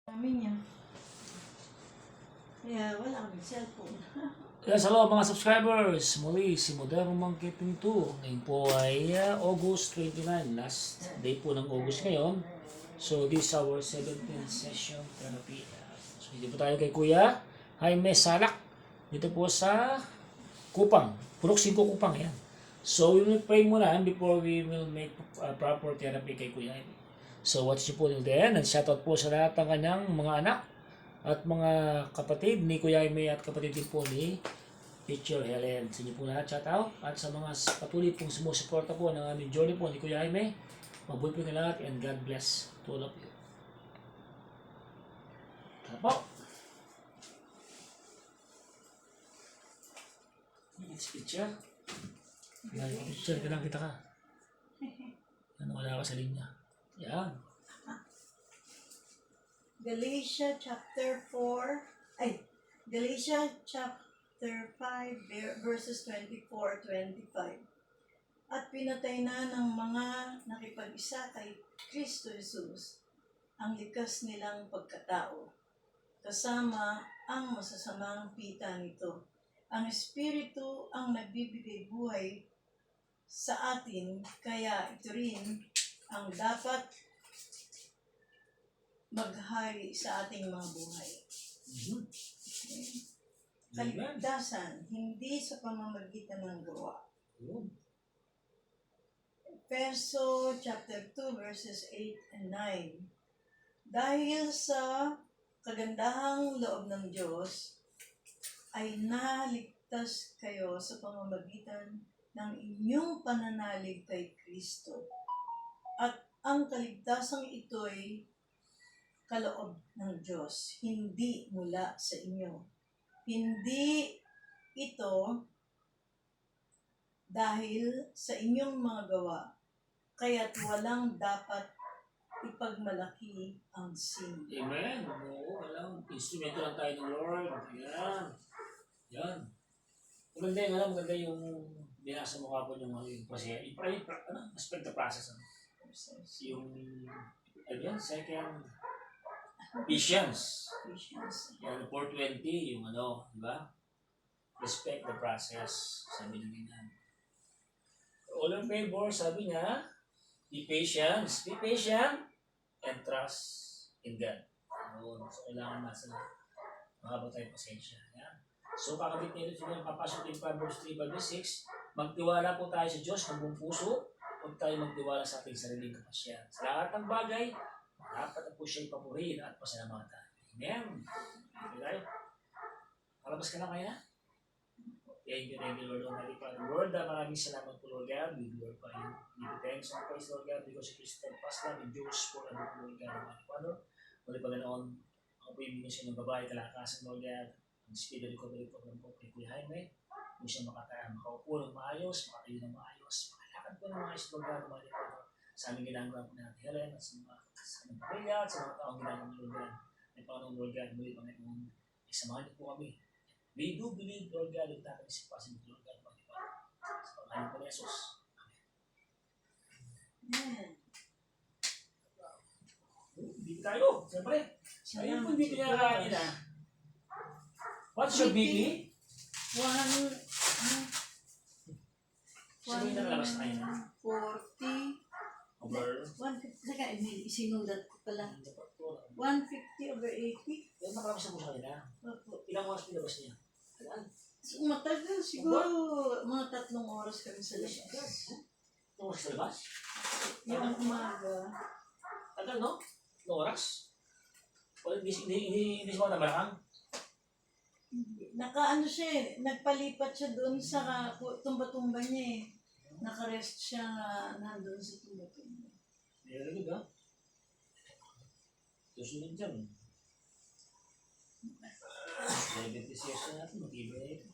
Namin niya. Kaya wala kami cellphone. Yes, hello mga subscribers! Muli si Moderno Marketing 2. Ngayon po ay August 29, last day po ng August ngayon. So this is our 17th session therapy. So dito po tayo kay Kuya Jaime Salak. Dito po sa Kupang. Purok 5 Kupang yan. So we will pray muna before we will make proper therapy kay Kuya Jaime. So watch niyo po till the end. And shoutout po sa lahat ng kanyang mga anak at mga kapatid ni Kuya Jaime at kapatid din po ni Teacher Helen. Sa inyo po lahat, shout out. At sa mga patuloy pong sumusuporta po ng aming journey po ni Kuya Jaime, mabuhay po na lahat and God bless to all of you. Tapo. It's picture. Picture ka lang kita ka. Ano, wala ka sa linya. Yan. Galatia chapter 4, Galatia chapter 5 verses 24-25. At pinatay na ng mga nakipag-isa kay Kristo Jesus ang likas nilang pagkatao, kasama ang masasamang pita nito. Ang Espiritu ang nagbibigay buhay sa atin, kaya ito rin ang dapat maghari sa ating mga buhay. Okay. Kaligtasan, hindi sa pamamagitan ng gawa. Efeso chapter 2 verses 8 and 9. Dahil sa kagandahang loob ng Diyos, ay naligtas kayo sa pamamagitan ng inyong pananalig kay Kristo. At ang kaligtasang ito'y kaloob ng Diyos, hindi mula sa inyo. Hindi ito dahil sa inyong mga gawa, kaya't walang dapat ipagmalaki ang sin. Amen. Oo, walang instrumento lang tayo ng Lord. Ayan. Yan. Maganda yung binasa mo kapon yung process. Aspect the process. Yung, second, Patience. Yan, 420, yung di ba? Respect the process. Sabi niya ganyan. All in favor, sabi niya, be patient and trust in God. So, kailangan nasa makabot tayo pasensya. Yan. So, kakabit nito siya yung papasok din Proverbs 3:6. Magtiwala po tayo sa Diyos ng buong puso. Huwag tayo magtiwala sa ating sariling kapasyan. Sa lahat ng bagay, dapat po siya ipapurihin at pasalamatan. Amen. Okay tayo. Palabas ka na kaya? Thank you, Lord Almighty Father. Lord, maraming salamat po, Lord God. We glorify you. Give you thanks and praise, Lord God, because you steadfast love endures for and Lord God Almighty Father. Muli Panginoon, ako po yung binigyan ng babae kalakasan, Lord God. Ang speed of recovery po ng po kay Kuya Jaime. Kung siya makaupo ng maayos, makatayo ng maayos, makalakad po ng maayos, Lord God Almighty Father. Sa aming ginagawa po natin, Helen, at sa mga pamilya, at sa mga taong ginagawa ng Lord God. May Panginoon, Lord God, muli Panginoon, isamahan niyo po kami. We do believe, Lord God, in that is possible, Lord God, Almighty Father. Sa pangalan po ni Jesus. Amen. Hindi tayo, siyempre. Ayun po dito niya kain na. What's your BP? Sabi na nalabas na kayo na. 40. Over. 150. Saka, isinulat ko pala. 150 over 80. Yan nakalabas na po sa kanila. Ilang oras pinabas niya? So, matagal siguro. Mga 3 oras kami sa labas. Ilang oras sa labas? Yung umaga. Tagal, no? Ilang oras? O hindi siya na malakang? Nakaano siya eh. Nagpalipat siya doon sa tumba-tumba niya eh. Nakarest siya nandun sa tumba-tumba. Very good, ha? Susunod dyan. Diabetes years na natin, mag-iba na ito.